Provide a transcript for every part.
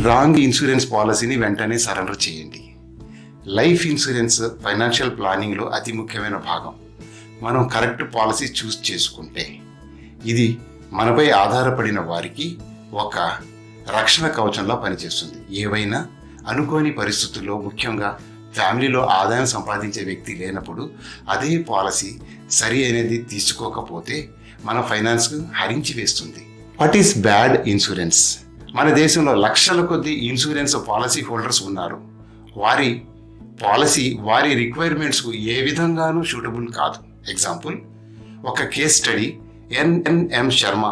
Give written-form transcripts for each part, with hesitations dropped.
Wrong insurance పాలసీని వెంటనే surrender చేయండి. లైఫ్ ఇన్సూరెన్స్ ఫైనాన్షియల్ ప్లానింగ్లో అతి ముఖ్యమైన భాగం. మనం కరెక్ట్ పాలసీ చూస్ చేసుకుంటే ఇది మనపై ఆధారపడిన వారికి ఒక రక్షణ కవచంలా పనిచేస్తుంది. ఏవైనా అనుకోని పరిస్థితుల్లో, ముఖ్యంగా ఫ్యామిలీలో ఆదాయం సంపాదించే వ్యక్తి లేనప్పుడు అదే పాలసీ సరి అనేది తీసుకోకపోతే మన ఫైనాన్స్కు హరించి వేస్తుంది. What is bad insurance? మన దేశంలో లక్షల కొద్ది ఇన్సూరెన్స్ పాలసీ హోల్డర్స్ ఉన్నారు. వారి పాలసీ వారి రిక్వైర్మెంట్స్కు ఏ విధంగానూ సూటబుల్ కాదు. ఎగ్జాంపుల్, ఒక కేస్ స్టడీ. ఎన్ఎం శర్మ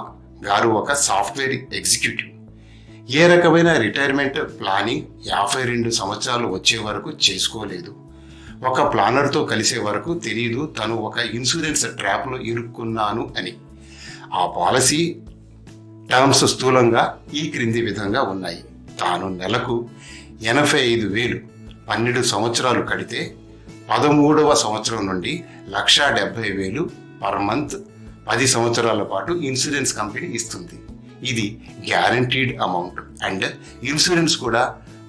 గారు ఒక సాఫ్ట్వేర్ ఎగ్జిక్యూటివ్. ఏ రకమైన రిటైర్మెంట్ ప్లానింగ్ 52 సంవత్సరాలు వచ్చే వరకు చేసుకోలేదు. ఒక ప్లానర్తో కలిసే వరకు తెలియదు తను ఒక ఇన్సూరెన్స్ ట్రాప్లో ఇరుక్కున్నాను అని. ఆ పాలసీ టర్మ్స్ స్థూలంగా ఈ క్రింది విధంగా ఉన్నాయి. తాను నెలకు 85,000 12 సంవత్సరాలు కడితే 13వ సంవత్సరం నుండి 1,70,000 పర్ మంత్ 10 సంవత్సరాల పాటు ఇన్సూరెన్స్ కంపెనీ ఇస్తుంది. ఇది గ్యారంటీడ్ అమౌంట్ అండ్ ఇన్సూరెన్స్ కూడా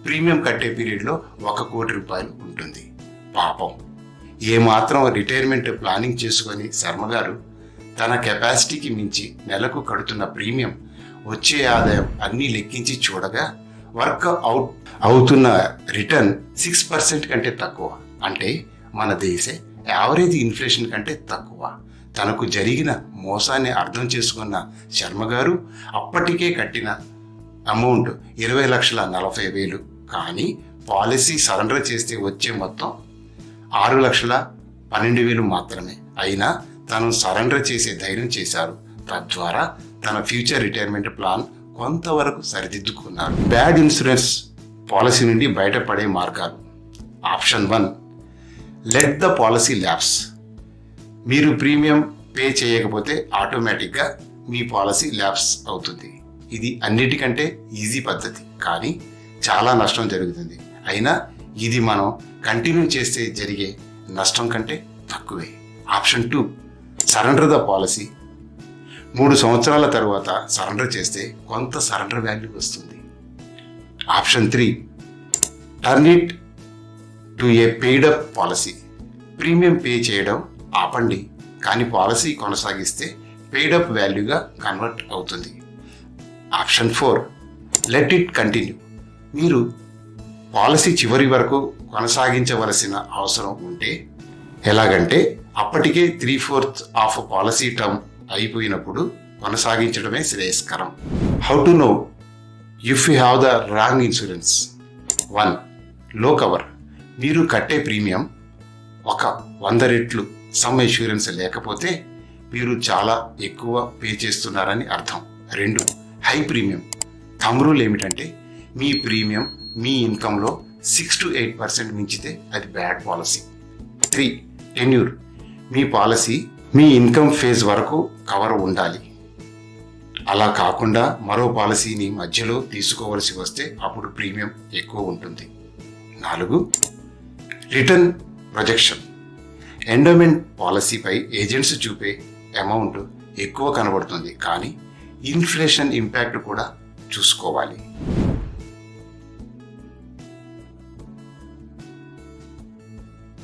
ప్రీమియం కట్టే పీరియడ్లో 1 కోటి రూపాయలు ఉంటుంది. పాపం, ఏమాత్రం రిటైర్మెంట్ ప్లానింగ్ చేసుకొని శర్మ గారు తన కెపాసిటీకి మించి నెలకు కడుతున్న ప్రీమియం, వచ్చే ఆదాయం అన్నీ లెక్కించి చూడగా వర్క్ అవుట్ అవుతున్న రిటర్న్ 6% కంటే తక్కువ. అంటే మన దేశ యావరేజ్ ఇన్ఫ్లేషన్ కంటే తక్కువ. తనకు జరిగిన మోసాన్ని అర్థం చేసుకున్న శర్మ గారు అప్పటికే కట్టిన అమౌంట్ 20,40,000. కానీ పాలసీ సరెండర్ చేస్తే వచ్చే మొత్తం 6,12,000 మాత్రమే. అయినా తను సరెండర్ చేసే ధైర్యం చేశారు. తద్వారా తన ఫ్యూచర్ రిటైర్మెంట్ ప్లాన్ కొంతవరకు సరిదిద్దుకున్నారు. బ్యాడ్ ఇన్సూరెన్స్ పాలసీ నుండి బయటపడే మార్గాలు. Option 1, let the policy lapse. మీరు ప్రీమియం పే చేయకపోతే ఆటోమేటిక్గా మీ పాలసీ ల్యాప్స్ అవుతుంది. ఇది అన్నిటికంటే ఈజీ పద్ధతి, కానీ చాలా నష్టం జరుగుతుంది. అయినా ఇది మనం కంటిన్యూ చేస్తే జరిగే నష్టం కంటే తక్కువే. Option 2, surrender the policy. 3 సంవత్సరాల తర్వాత సరెండర్ చేస్తే కొంత సరెండర్ వాల్యూ వస్తుంది. Option 3, turn it to A paid up policy. Premium pay చేయడం ఆపండి, కానీ పాలసీ కొనసాగిస్తే పెయిడ్ అప్ వాల్యూగా కన్వర్ట్ అవుతుంది. Option 4, let it continue. మీరు పాలసీ చివరి వరకు కొనసాగించవలసిన అవసరం ఉంటే, ఎలాగంటే అప్పటికే 3/4 ఆఫ్ పాలసీ టర్మ్ అయిపోయినప్పుడు కొనసాగించడమే శ్రేయస్కరం. How to know if you have the wrong insurance? 1, లో కవర్. మీరు కట్టే ప్రీమియం ఒక 100 రెట్లు సమ్ ఇన్సూరెన్స్ లేకపోతే మీరు చాలా ఎక్కువ పే చేస్తున్నారని అర్థం. 2, హై ప్రీమియం. థంబ్ రూల్ ఏమిటంటే మీ ప్రీమియం మీ ఇన్కంలో 6 to 8% మించితే అది బ్యాడ్ పాలసీ. 3, టెన్యూర్. మీ పాలసీ మీ ఇన్కమ్ ఫేజ్ వరకు కవర్ ఉండాలి. అలా కాకుండా మరో పాలసీని మధ్యలో తీసుకోవలసి వస్తే అప్పుడు ప్రీమియం ఎక్కువ ఉంటుంది. 4, రిటర్న్ ప్రొజెక్షన్. ఎండోమెంట్ పాలసీపై ఏజెంట్స్ చూపే అమౌంట్ ఎక్కువ కనబడుతుంది, కానీ ఇన్ఫ్లేషన్ ఇంపాక్ట్ కూడా చూసుకోవాలి.